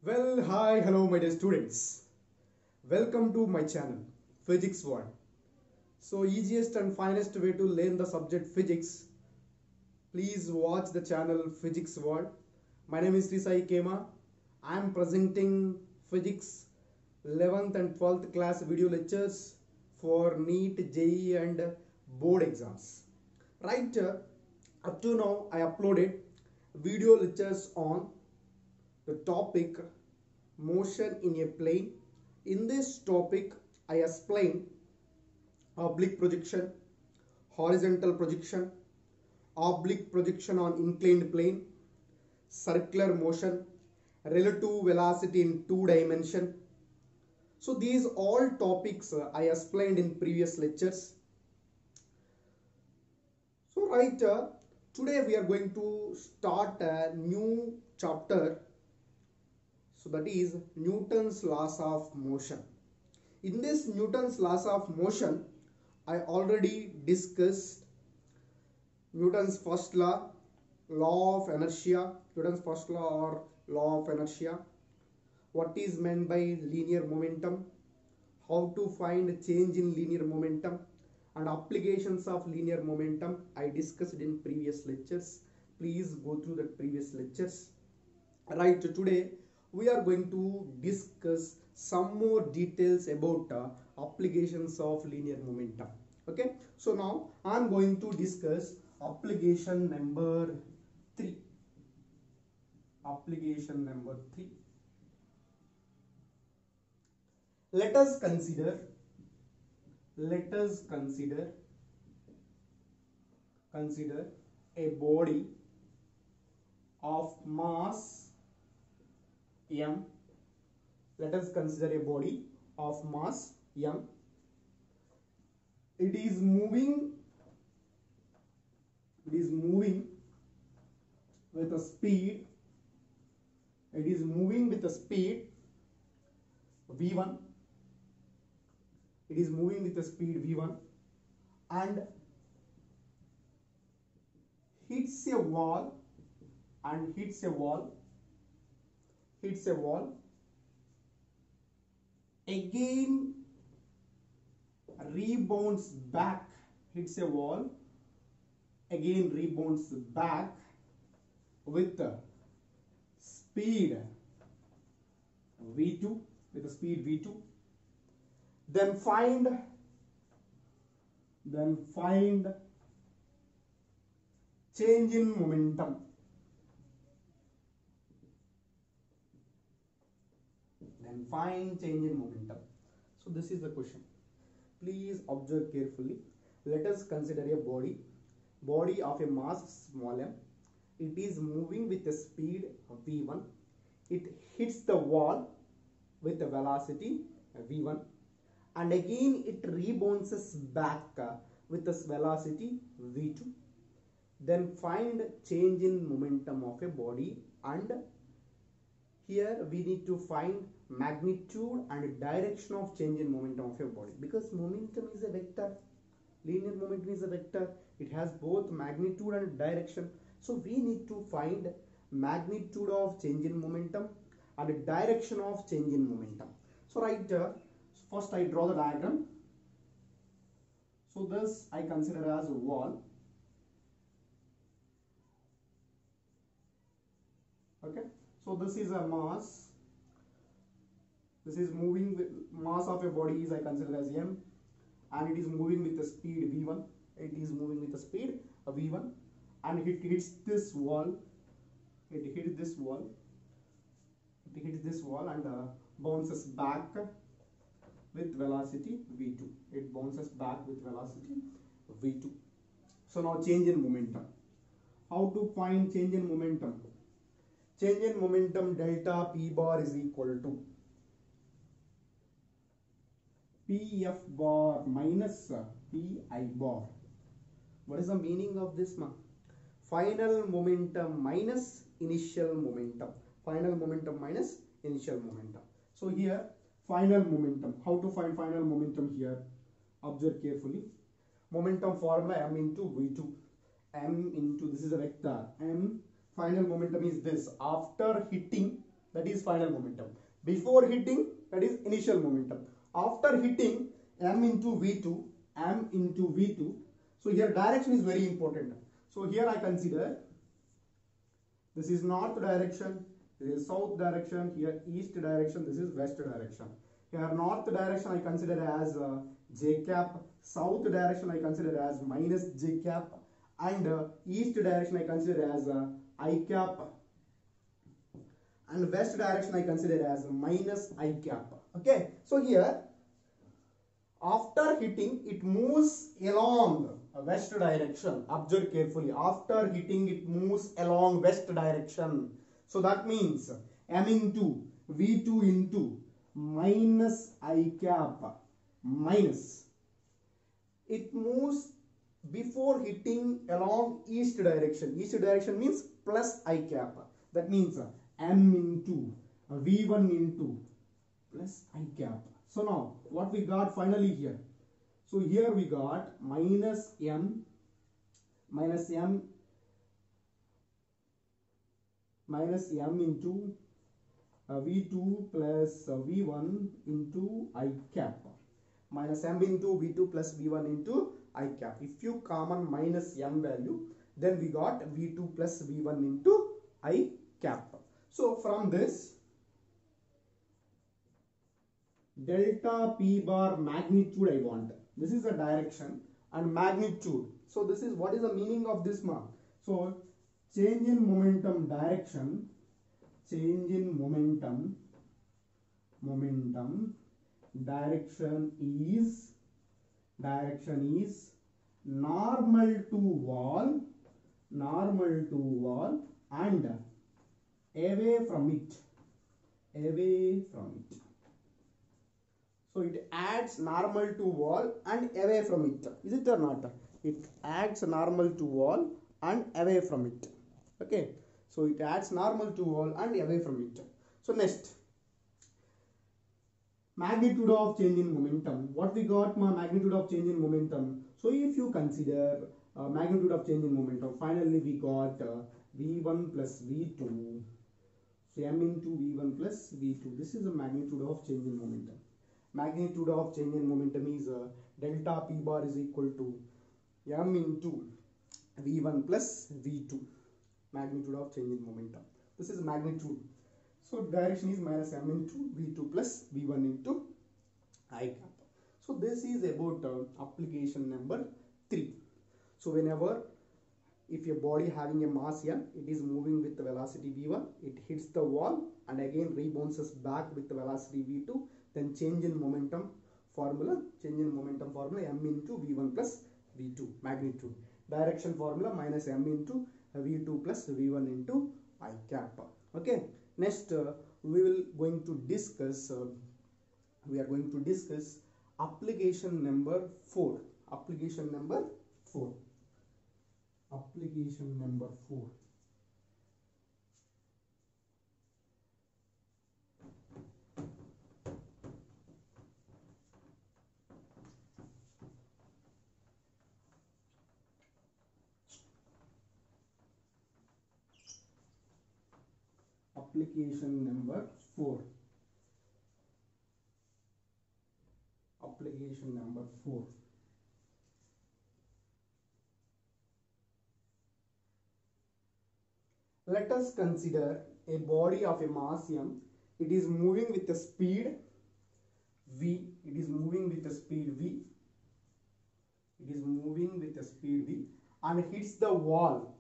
Well, hi, hello, my dear students. Welcome to my channel, Physics World. So, easiest and finest way to learn the subject physics. Please watch the channel Physics World. My name is Risai Kema. I am presenting physics 11th and 12th class video lectures for NEET, JEE and board exams. Right, up to now I uploaded video lectures on the topic motion in a plane. In this topic I explain oblique projection, horizontal projection, oblique projection on inclined plane, circular motion, relative velocity in 2 dimension. So these all topics I explained in previous lectures. So today we are going to start a new chapter. So that is Newton's laws of motion. In this Newton's laws of motion, I already discussed Newton's first law, law of inertia, Newton's first law or law of inertia, what is meant by linear momentum, how to find change in linear momentum, and applications of linear momentum I discussed in previous lectures. Please go through the previous lectures. Right, today we are going to discuss some more details about applications of linear momentum. Okay, so now I am going to discuss application number 3. Application number 3. Let us consider a body of mass m. Let us consider a body of mass m. It is moving with a speed. It is moving with a speed v1. It is moving with a speed v1 and hits a wall. Again rebounds back, hits a wall, again rebounds back with speed v2, then find change in momentum. So this is the question. Please observe carefully. Let us consider a body of a mass small m. It is moving with a speed v1. It hits the wall with a velocity v1 and again it rebounds back with a velocity v2. Then find change in momentum of a body, and here we need to find magnitude and direction of change in momentum of a body, because momentum is a vector, linear momentum is a vector, it has both magnitude and direction. So we need to find magnitude of change in momentum and direction of change in momentum. So first I draw the diagram. So this I consider as a wall. Okay, so this is a mass. This is moving with mass of a body is I consider as m, and it is moving with the speed v1. It is moving with the speed v1 and it hits this wall. It hits this wall and bounces back with velocity v2. It bounces back with velocity v2. So now change in momentum. How to find change in momentum? Change in momentum delta p bar is equal to pf bar minus pi bar. What is the meaning of this? Final momentum minus initial momentum. So here final momentum. How to find final momentum here? Observe carefully. Momentum formula m into v2. This is a vector m. Final momentum is this. After hitting, that that is final momentum. Before hitting, that is initial momentum. After hitting, m into v2, m into v2. So here direction is very important. So here I consider this is north direction, this is south direction, here east direction, this is west direction. Here north direction I consider as j cap, south direction I consider as minus j cap, and east direction I consider as I cap, and west direction I consider as minus I cap. Okay, so here after hitting it moves along west direction. Observe carefully. After hitting it moves along west direction. So that means m into v2 into minus I cap minus. It moves before hitting along east direction. East direction means plus I cap. That means m into v1 into plus I cap. So now what we got finally here? So here we got minus m into v2 plus v1 into I cap, minus m into v2 plus v1 into I cap. If you common minus m value, then we got v2 plus v1 into I cap. So from this, delta p bar magnitude I want. This is the direction and magnitude. So this is what is the meaning of this mark. So change in momentum direction, change in momentum direction is normal to wall and away from it. So it adds normal to wall and away from it. Is it or not? It adds normal to wall and away from it. Okay. So it adds normal to wall and away from it. So next, magnitude of change in momentum. What we got? Magnitude of change in momentum. So if you consider magnitude of change in momentum, finally we got v1 plus v2. So m into v1 plus v2. This is the magnitude of change in momentum. Magnitude of change in momentum is delta p bar is equal to m into v1 plus v2. Magnitude of change in momentum. This is magnitude. So direction is minus m into v2 plus v1 into I cap. So this is about application number 3. So whenever if your body having a mass m, it is moving with the velocity v1, it hits the wall and again rebounces back with the velocity v2, then change in momentum formula m into v1 plus v2 magnitude. Direction formula minus m into v2 plus v1 into I cap. Okay. Next we are going to discuss application number 4. Application number 4. Application number 4. Let us consider a body of a mass m. It is moving with the speed v. And hits the wall.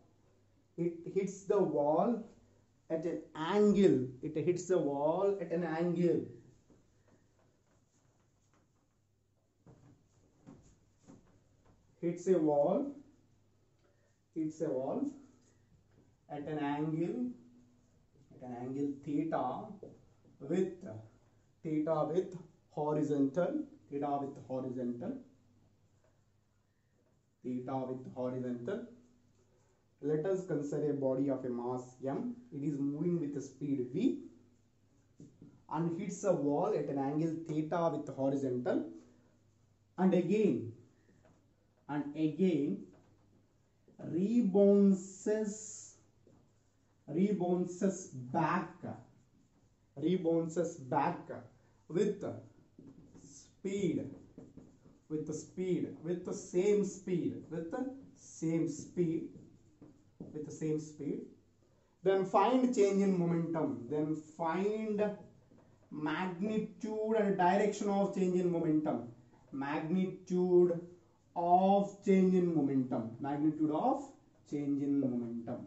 It hits the wall at an angle. Hits a wall at an angle at an angle theta with horizontal. Let us consider a body of a mass m. It is moving with the speed v and hits a wall at an angle theta with horizontal, and again rebounces back rebounces back with speed, with the speed, with the same speed, with the same speed, with the same speed. Then find change in momentum. Then find magnitude and direction of change in momentum. Magnitude of change in momentum. Magnitude of change in momentum.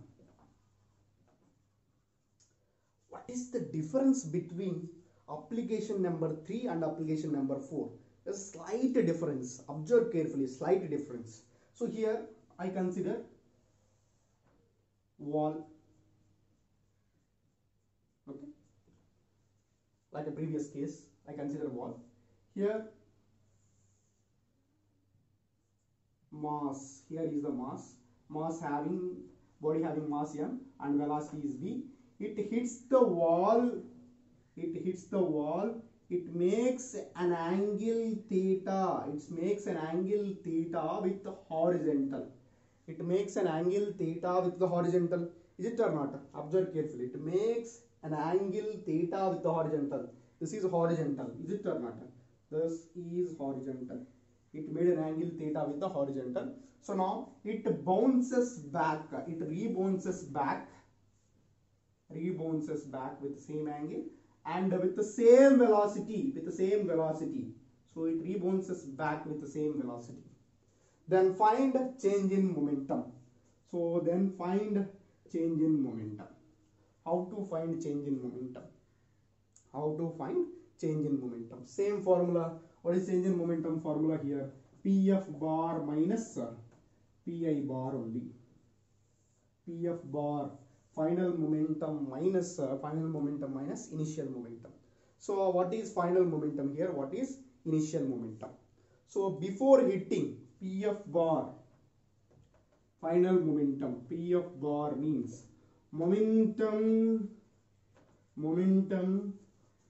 What is the difference between application number 3 and application number 4? A slight difference. Observe carefully. Slight difference. So here I consider wall. Okay. Like a previous case, I consider wall. Here mass. Here is the mass. Mass having, body having mass m and velocity is v. It hits the wall. It hits the wall. It makes an angle theta. It makes an angle theta with the horizontal. It makes an angle theta with the horizontal. Is it or not? Observe carefully. It makes an angle theta with the horizontal. This is horizontal. Is it or not? This is horizontal. It made an angle theta with the horizontal. So now it bounces back. It rebounces back. Rebounces back with the same angle and with the same velocity. With the same velocity. So it rebounces back with the same velocity. Then find change in momentum. So then find change in momentum. How to find change in momentum? How to find change in momentum? Same formula. What is change in momentum formula here? Pf bar minus Pi bar only. Pf bar final momentum minus initial momentum. So what is final momentum here? What is initial momentum? So before hitting Pf bar, final momentum, Pf bar means momentum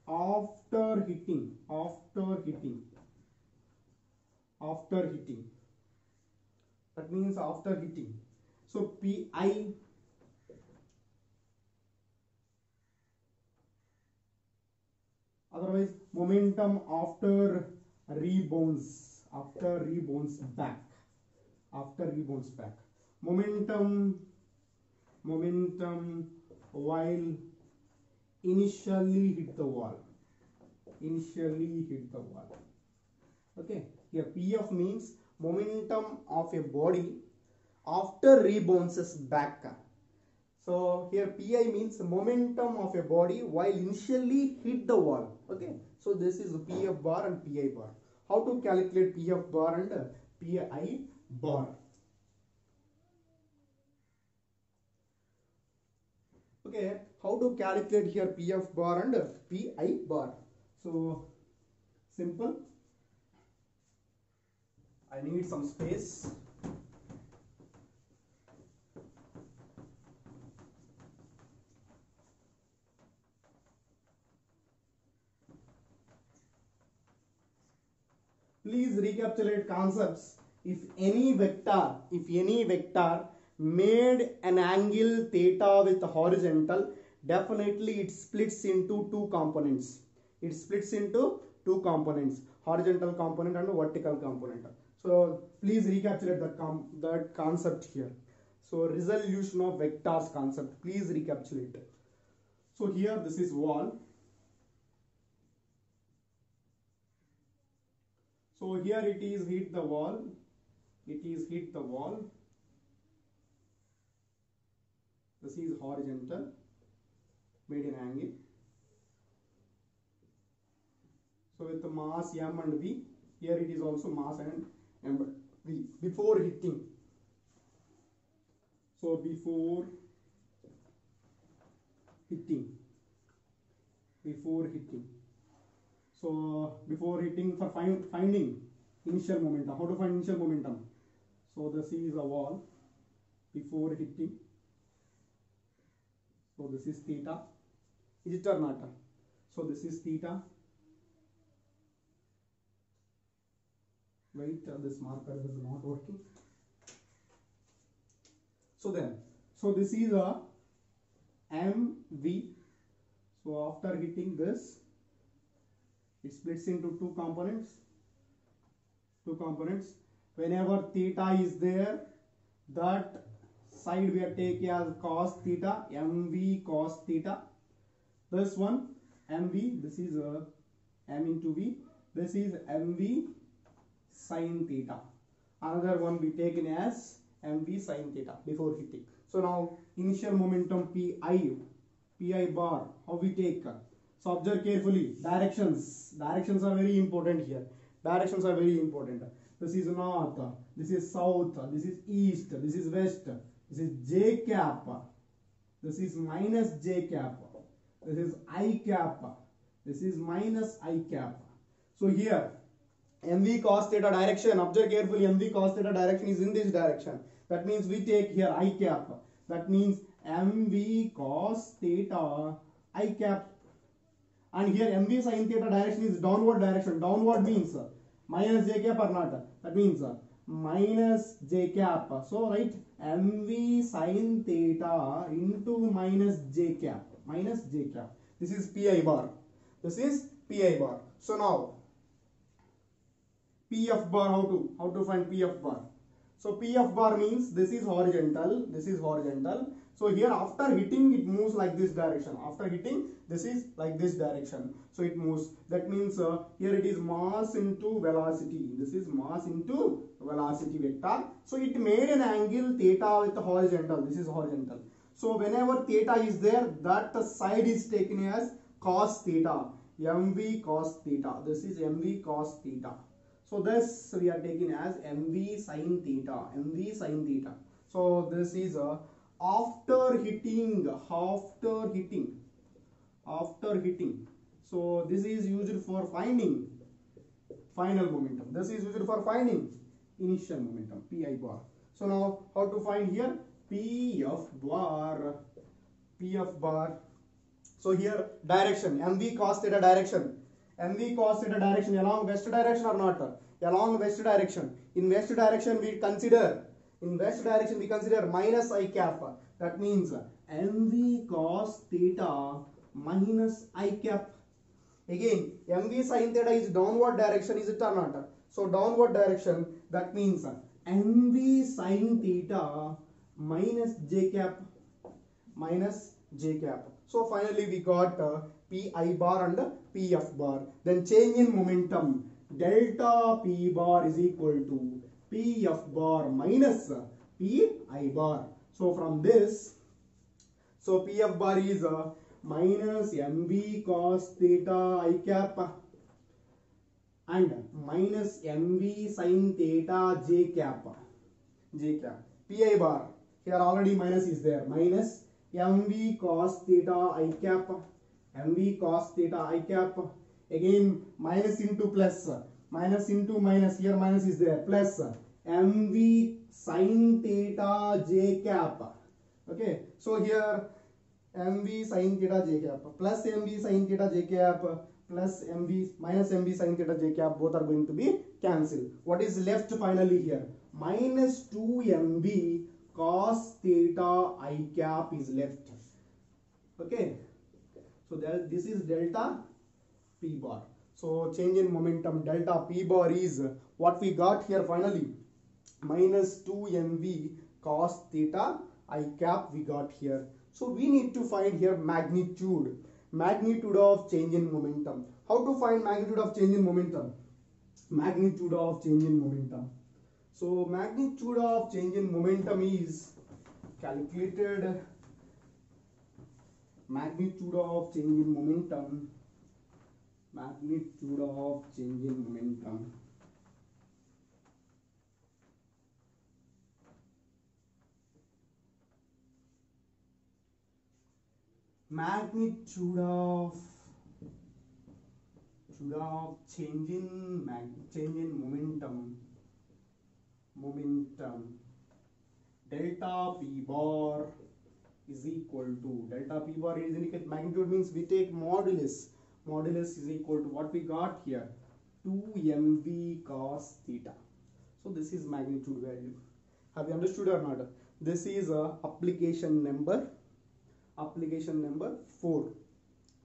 after hitting. That means after hitting. So Pi otherwise momentum after rebounds back. Momentum while initially hit the wall. Okay, here Pf means momentum of a body after rebounces back. So here Pi means momentum of a body while initially hit the wall. Okay, so this is Pf bar and Pi bar. How to calculate Pf bar and Pi bar? Okay, how to calculate here Pf bar and Pi bar? So simple. I need some space. Please recapitulate concepts. If any vector made an angle theta with horizontal, definitely it splits into two components. Horizontal component and vertical component. So please recapitulate that concept here. So resolution of vectors concept. Please recapitulate. So here this is wall. So here it is hit the wall. This is horizontal, made an angle. So with the mass m and v, here it is also mass and m v before hitting. So before hitting. So before hitting, for finding initial momentum. How to find initial momentum? So this is a wall before hitting. So this is theta. Is it or not? So this is theta. Wait, this marker is not working. So this is a mv. So So after hitting this, it splits into two components. Whenever theta is there, that side we are taking as cos theta, mv cos theta. This one mv, this is m into v, this is mv sin theta. Another one we taken as mv sin theta before hitting. So now initial momentum pi bar, how we take? So observe carefully, directions are very important here. Directions are very important. This is north, this is south, this is east, this is west, this is j cap, this is minus j cap, this is I cap, this is minus I cap. So here mv cos theta direction, observe carefully, mv cos theta direction is in this direction. That means we take here I cap. That means mv cos theta I cap. And here mv sin theta direction is downward direction. Downward means minus j cap or not? That means minus j cap. So write mv sin theta into minus j cap. Minus j cap. This is pi bar. This is pi bar. So now pf bar, how to find pf bar? So pf bar means this is horizontal, this is horizontal. So here after hitting it moves like this direction. After hitting this is like this direction. So it moves. That means here it is mass into velocity. This is mass into velocity vector. So it made an angle theta with horizontal. This is horizontal. So whenever theta is there, that side is taken as cos theta. mv cos theta. This is mv cos theta. So this we are taking as mv sin theta. mv sin theta. So this is after hitting. So this is used for finding final momentum. This is used for finding initial momentum, pi bar. So now how to find here? pf bar. So here direction, mv cos theta direction. mv cos theta direction along west direction or not? Along west direction. In west direction we consider minus I cap. That means mv cos theta minus I cap. Again, mv sin theta is downward direction, is it or not? So downward direction, that means mv sin theta minus j cap. So finally we got pi bar and pf bar. Then change in momentum, delta p bar is equal to pf bar minus pi bar. So from this, so pf bar is minus mv cos theta I cap and minus mv sin theta j cap. Pi bar, here already minus is there, minus mv cos theta I cap, again minus into plus, minus into minus, here minus is there, plus mv sin theta j cap. Okay, so here mv sin theta j cap plus mv sin theta j cap plus mv minus mv sin theta j cap, both are going to be cancelled. What is left finally here? Minus 2mv cos theta I cap is left. Okay, so this is delta p bar. So change in momentum, delta p bar is what we got here finally, minus 2mv cos theta I cap we got here. So we need to find here magnitude of change in momentum. How to find magnitude of change in momentum? So magnitude of change in momentum is calculated. Magnitude of change in momentum. Magnitude of change in momentum. Magnitude of change in momentum. Delta p bar is equal to, delta p bar is indicate magnitude means we take modulus. Modulus is equal to what we got here, 2mv cos theta. So this is magnitude value. Have you understood or not? This is application number 4.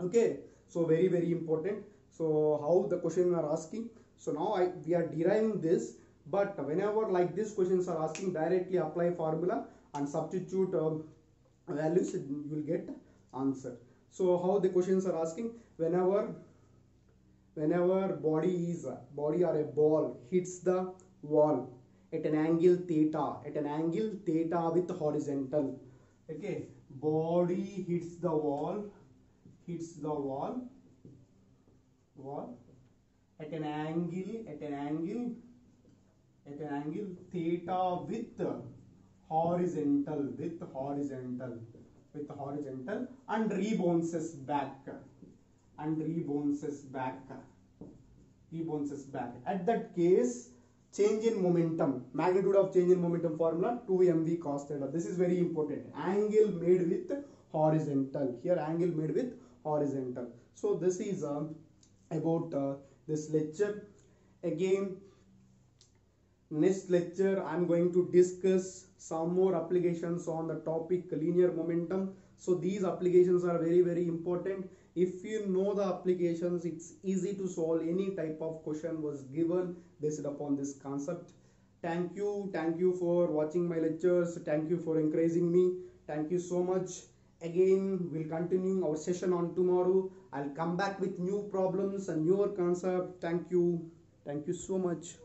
Okay, so very important. So how the question are asking, so now we are deriving this, but whenever like these questions are asking, directly apply formula and substitute values, you will get answer. So how the questions are asking, whenever body or a ball hits the wall at an angle theta with horizontal. Okay, body hits the wall at an angle theta with horizontal and rebounces back. At that case, change in momentum, magnitude of change in momentum formula 2mv cos theta. This is very important. Angle made with horizontal. Here angle made with horizontal. So this is about this lecture. Again, next lecture I am going to discuss some more applications on the topic linear momentum. So these applications are very important. If you know the applications, it's easy to solve any type of question was given based upon this concept. Thank you for watching my lectures. Thank you for encouraging me. Thank you so much. Again, we'll continue our session on tomorrow. I'll come back with new problems and newer concept. Thank you so much.